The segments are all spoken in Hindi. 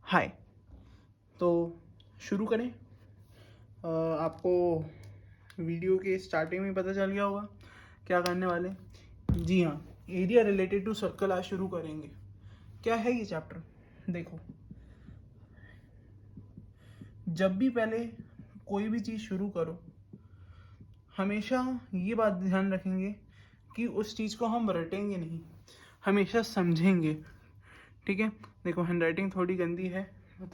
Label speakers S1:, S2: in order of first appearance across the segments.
S1: हाय। तो शुरू करें। आपको वीडियो के स्टार्टिंग में पता चल गया होगा क्या करने वाले। जी हाँ, एरिया रिलेटेड टू सर्कल आज शुरू करेंगे। क्या है ये चैप्टर? देखो, जब भी पहले कोई भी चीज़ शुरू करो, हमेशा ये बात ध्यान रखेंगे कि उस चीज़ को हम रटेंगे नहीं, हमेशा समझेंगे। ठीक है। देखो, हैंडराइटिंग थोड़ी गंदी है,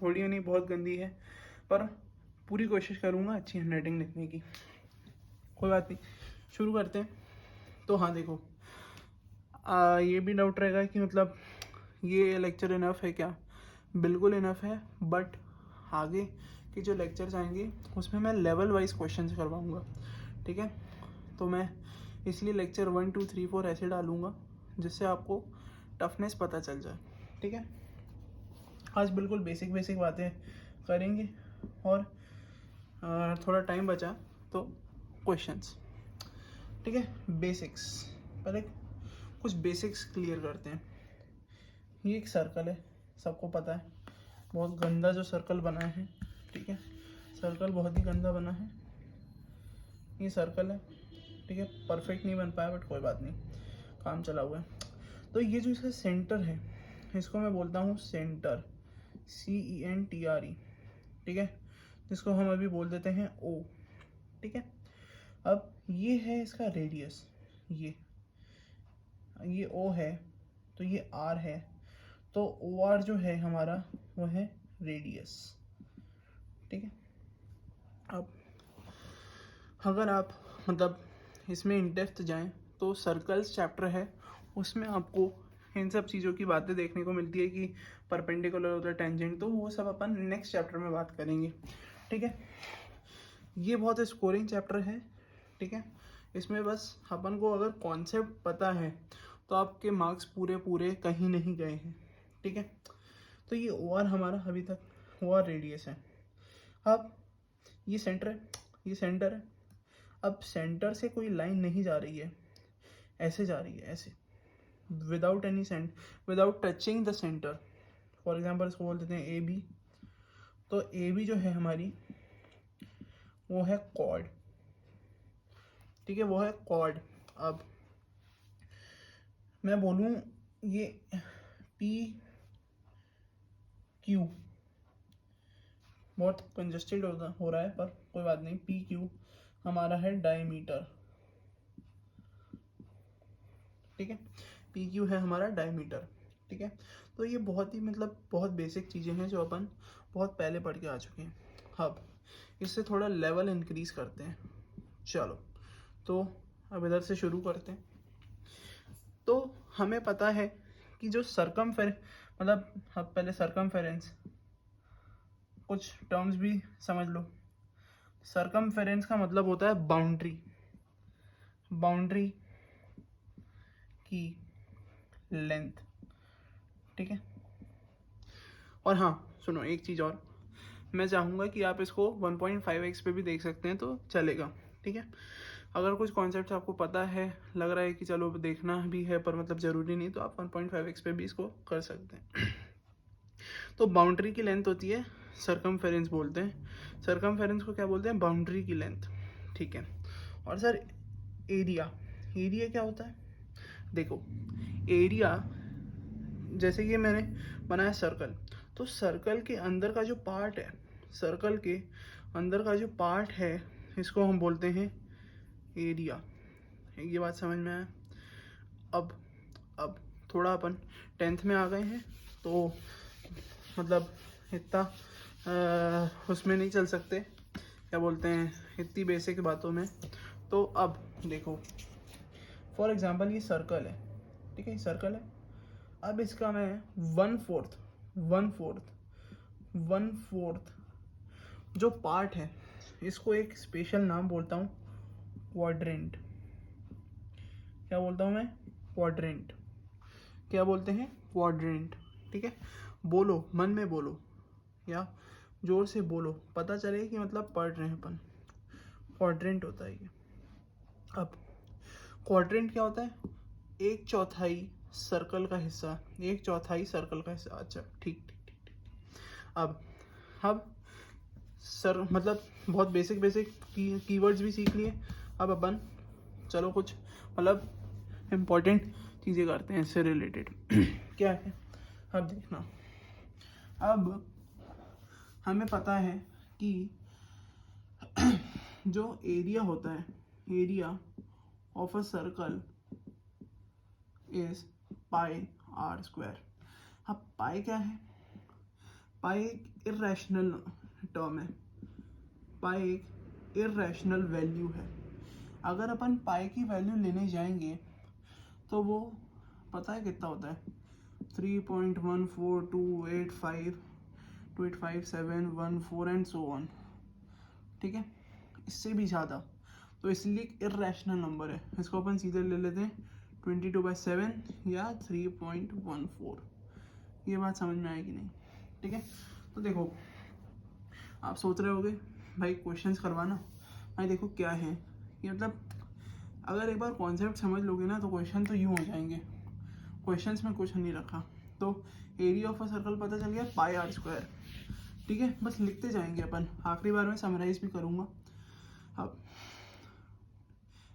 S1: थोड़ी नहीं बहुत गंदी है, पर पूरी कोशिश करूँगा अच्छी हैंडराइटिंग लिखने की। कोई बात नहीं, शुरू करते हैं। तो हाँ देखो, ये भी डाउट रहेगा कि मतलब ये लेक्चर इनफ है क्या? बिल्कुल इनफ है, बट आगे के जो लेक्चर्स आएंगे उसमें मैं लेवल वाइज क्वेश्चन करवाऊँगा। ठीक है। तो मैं इसलिए लेक्चर 1 2 3 4 ऐसे डालूँगा जिससे आपको टफनेस पता चल जाए। ठीक है। आज बिल्कुल बेसिक बेसिक बातें करेंगे और थोड़ा टाइम बचा तो क्वेश्चंस। ठीक है। बेसिक्स, पहले कुछ बेसिक्स क्लियर करते हैं। ये एक सर्कल है, सबको पता है, बहुत गंदा जो सर्कल बना है। ठीक है, सर्कल बहुत ही गंदा बना है। ये सर्कल है, ठीक है, परफेक्ट नहीं बन पाया, बट कोई बात नहीं, काम चला हुआ है। तो ये जो इसका सेंटर है, इसको मैं बोलता हूँ सेंटर, CENTRE। ठीक है, जिसको हम अभी बोल देते हैं O। ठीक है। अब ये है इसका रेडियस, ये O है, तो ये R है, तो OR जो है हमारा वो है रेडियस। ठीक है। अब अगर आप मतलब इसमें इन डेप्थ जाएं तो सर्कल्स चैप्टर है, उसमें आपको इन सब चीज़ों की बातें देखने को मिलती है कि परपेंडिकुलर होता है, टेंजेंट, तो वो सब अपन नेक्स्ट चैप्टर में बात करेंगे। ठीक है। ये बहुत स्कोरिंग चैप्टर है। ठीक है। इसमें बस अपन को अगर कॉन्सेप्ट पता है तो आपके मार्क्स पूरे पूरे कहीं नहीं गए हैं। ठीक है। तो ये OR हमारा अभी तक OR रेडियस है। अब ये सेंटर है, ये सेंटर है। अब सेंटर से कोई लाइन नहीं जा रही है, ऐसे जा रही है, ऐसे, without any without touching the centre. For example इसको बोल देते हैं AB। तो AB जो है हमारी वो है कॉर्ड। ठीक है, वो है कॉर्ड। अब मैं बोलूँ ये PQ, बहुत कंजस्टेड हो रहा है, पर कोई बात नहीं। PQ हमारा है डायमीटर। ठीक है, PQ है हमारा डायमीटर। ठीक है। तो ये बहुत ही मतलब बहुत बेसिक चीज़ें हैं जो अपन बहुत पहले पढ़ के आ चुके हैं। अब इससे थोड़ा लेवल इंक्रीज करते हैं। चलो, तो अब इधर से शुरू करते हैं। तो हमें पता है कि जो मतलब अब पहले सरकमफेरेंस, कुछ टर्म्स भी समझ लो। सरकमफेरेंस का मतलब होता है बाउंड्री, बाउंड्री की लेंथ। ठीक है। और हाँ सुनो, एक चीज़ और, मैं चाहूँगा कि आप इसको 1.5x पे भी देख सकते हैं तो चलेगा। ठीक है। अगर कुछ कॉन्सेप्ट आपको पता है, लग रहा है कि चलो देखना भी है पर मतलब ज़रूरी नहीं, तो आप 1.5x पे भी इसको कर सकते हैं। तो बाउंड्री की लेंथ होती है, सरकमफेरेंस बोलते हैं। सरकमफेरेंस को क्या बोलते हैं? बाउंड्री की लेंथ। ठीक है। और सर एरिया, एरिया क्या होता है? देखो, एरिया जैसे कि मैंने बनाया सर्कल, तो सर्कल के अंदर का जो पार्ट है, सर्कल के अंदर का जो पार्ट है, इसको हम बोलते हैं एरिया। ये बात समझ में आया? अब थोड़ा अपन 10th में आ गए हैं, तो मतलब इतना उसमें नहीं चल सकते, क्या बोलते हैं, इतनी बेसिक बातों में। तो अब देखो, फॉर एग्जांपल ये सर्कल है। ठीक है, ये सर्कल है। अब इसका मैं 1/4 जो पार्ट है, इसको एक स्पेशल नाम बोलता हूँ, क्वाड्रेंट। क्या बोलता हूँ मैं? क्वाड्रेंट। क्या बोलते हैं? क्वाड्रेंट। ठीक है, बोलो, मन में बोलो या जोर से बोलो, पता चले कि मतलब पढ़ रहे हैं अपन। क्वाड्रेंट होता है ये। अब क्वाड्रेंट क्या होता है? 1/4 सर्कल का हिस्सा, 1/4 सर्कल का हिस्सा। अच्छा, ठीक ठीक ठीक ठीक। अब सर मतलब बहुत बेसिक कीवर्ड्स भी सीख लिए। अब अपन चलो कुछ मतलब इम्पोर्टेंट चीज़ें करते हैं इससे रिलेटेड। क्या है, अब देखना, अब हमें पता है कि जो एरिया होता है, area of a circle is pi r square. अब पाई क्या है? पाई एक इरेशनल टर्म है, पाई एक इरेशनल वैल्यू है। अगर अपन पाई की वैल्यू लेने जाएंगे तो वो पता है कितना होता है? 3.14285 एंड सो ऑन, ठीक है, इससे भी ज़्यादा। तो इसलिए इरेशनल नंबर है, इसको अपन सीधे ले लेते हैं 22/7 या 3.14। ये बात समझ में आएगी नहीं, ठीक है। तो देखो, आप सोच रहे होगे भाई क्वेश्चंस करवाना, भाई देखो क्या है कि मतलब अगर एक बार कॉन्सेप्ट समझ लोगे ना तो क्वेश्चन तो यूँ हो जाएंगे। क्वेश्चंस में कुछ नहीं रखा, तो एरिया ऑफ अ सर्कल पता चल गया पाई आर स्क्वायर, ठीक है। बस लिखते जाएंगे अपन, आखिरी बार में समराइज भी करूँगा। अब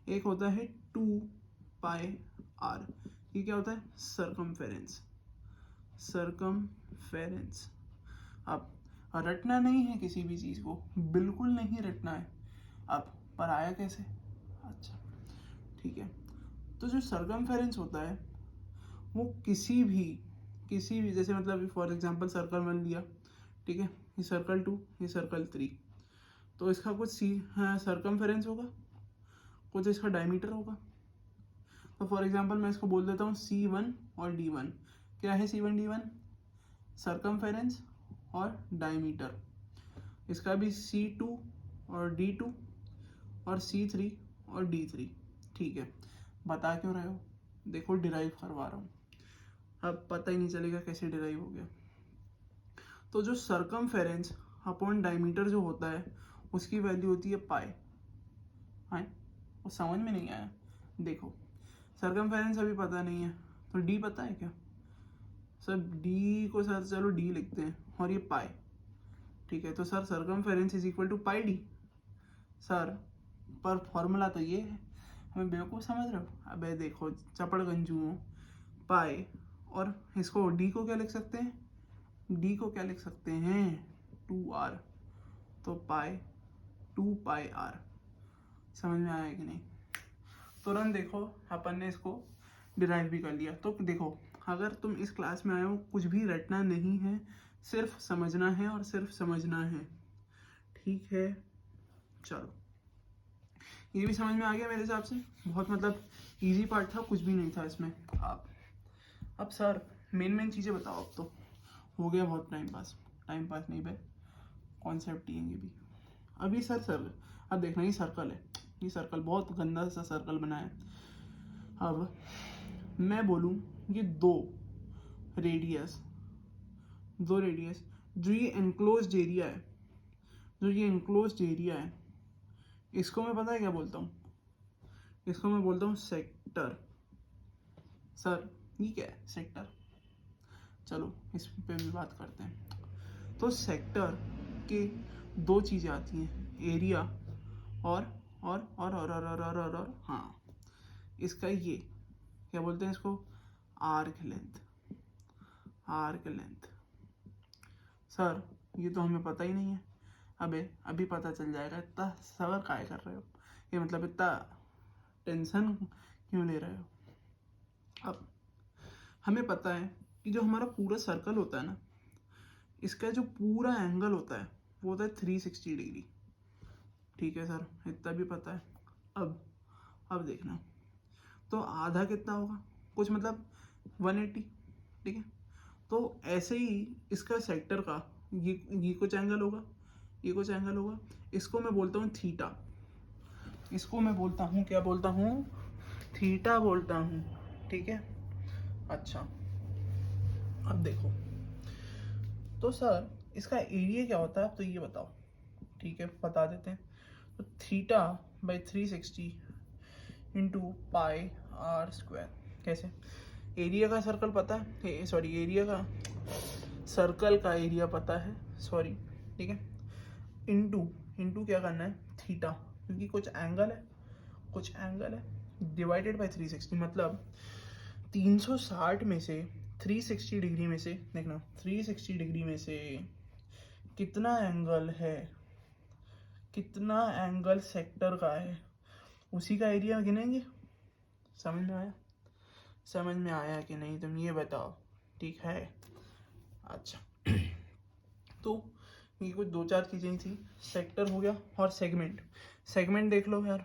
S1: एक होता है 2 पाई आर, ये क्या होता है? Circumference, circumference. अब रटना नहीं है किसी भी चीज़ को, बिल्कुल नहीं रटना है। अब पर आया कैसे? अच्छा ठीक है, तो जो सर्कमफेरेंस होता है वो किसी भी जैसे मतलब फॉर एग्जांपल सर्कल 1 लिया, ठीक है, ये सर्कल 2, ये सर्कल 3, तो इसका कुछ सर्कमफेरेंस होगा, कुछ इसका डायमीटर होगा। तो फॉर एग्जांपल मैं इसको बोल देता हूँ C1 और D1। क्या है C1 D1? सर्कमफेरेंस और डायमीटर। इसका भी C2 और D2 और C3 और D3, ठीक है। बता क्यों रहे हो? देखो डिराइव करवा रहा हूँ, अब पता ही नहीं चलेगा कैसे डिराइव हो गया। तो जो सर्कमफेरेंस अपॉन डायमीटर जो होता है उसकी वैल्यू होती है पाई। हाँ, वो समझ में नहीं आया? देखो सर्कमफेरेंस अभी पता नहीं है, तो डी पता है क्या? सर डी को सर चलो डी लिखते हैं, और ये पाई, ठीक है। तो sir circumference is equal to pi D. Sir पर फॉर्मूला तो ये है, हमें बेवकूफ़ समझ रहे हो? अबे देखो चपड़ गंजू हो, पाई और इसको डी को क्या लिख सकते हैं? डी को क्या लिख सकते हैं? 2r, तो पाई 2 पाई आर। समझ में आया कि नहीं? तुरंत देखो अपन ने इसको डिराइव भी कर लिया। तो देखो अगर तुम इस क्लास में आए हो, कुछ भी रटना नहीं है, सिर्फ समझना है और सिर्फ समझना है, ठीक है। चलो ये भी समझ में आ गया मेरे हिसाब से, बहुत मतलब इजी पार्ट था, कुछ भी नहीं था इसमें। अब सर मेन चीज़ें बताओ। अब तो हो गया बहुत टाइम पास नहीं भाई, कॉन्सेप्ट ही भी। अभी सर अब देखना, ये सर्कल है, ये सर्कल बहुत गंदा सा सर्कल बना है। अब मैं बोलूँ ये दो रेडियस जो ये एनक्लोज्ड एरिया है, इसको मैं पता है क्या बोलता हूँ? इसको मैं बोलता हूँ सेक्टर। सर ये क्या है सेक्टर? चलो इस पे भी बात करते हैं। तो सेक्टर के दो चीज़ें आती हैं, एरिया और हाँ, इसका ये क्या बोलते हैं इसको? Arc length. सर ये तो हमें पता ही नहीं है। अभी पता चल जाएगा। इतना सबर काहे कर रहे हो? ये मतलब इतना टेंशन क्यों ले रहे हो? अब हमें पता है कि जो हमारा पूरा सर्कल होता है ना, इसका जो पूरा एंगल होता है वो होता है 360 डिग्री, ठीक है सर, इतना भी पता है। अब देखना, तो आधा कितना होगा? कुछ मतलब 180, ठीक है। तो ऐसे ही इसका सेक्टर का ये कुछ एंगल होगा, ये कुछ एंगल होगा। इसको मैं बोलता हूँ थीटा, इसको मैं बोलता हूँ क्या बोलता हूँ? थीटा बोलता हूँ, ठीक है। अच्छा अब देखो, तो सर इसका एरिया क्या होता है? तो ये बताओ, ठीक है, बता देते हैं। तो theta by 360 into pi r square. कैसे? एरिया का सर्कल पता है, सॉरी एरिया का सर्कल का एरिया पता है, सॉरी, ठीक है, इनटू क्या करना है, थीटा, क्योंकि कुछ एंगल है, डिवाइडेड बाय 360, मतलब 360 में से 360 डिग्री में से, देखना 360 डिग्री में से कितना एंगल सेक्टर का है, उसी का एरिया गिनेंगे। समझ में आया कि नहीं, तुम ये बताओ, ठीक है। अच्छा तो ये कुछ 2-4 चीज़ें थी, सेक्टर हो गया, और सेगमेंट देख लो यार।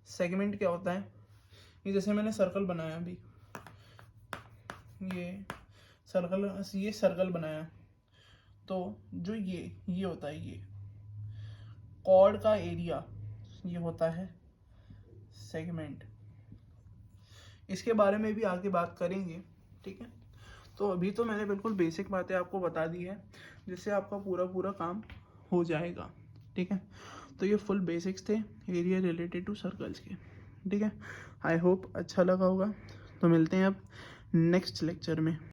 S1: सेगमेंट क्या होता है, ये जैसे मैंने सर्कल बनाया अभी, ये सर्कल बनाया, तो जो ये होता है, ये कॉर्ड का एरिया, ये होता है सेगमेंट। इसके बारे में भी आगे बात करेंगे, ठीक है। तो अभी तो मैंने बिल्कुल बेसिक बातें आपको बता दी है, जिससे आपका पूरा काम हो जाएगा, ठीक है। तो ये फुल बेसिक्स थे एरिया रिलेटेड टू सर्कल्स के, ठीक है। आई होप अच्छा लगा होगा। तो मिलते हैं अब नेक्स्ट लेक्चर में।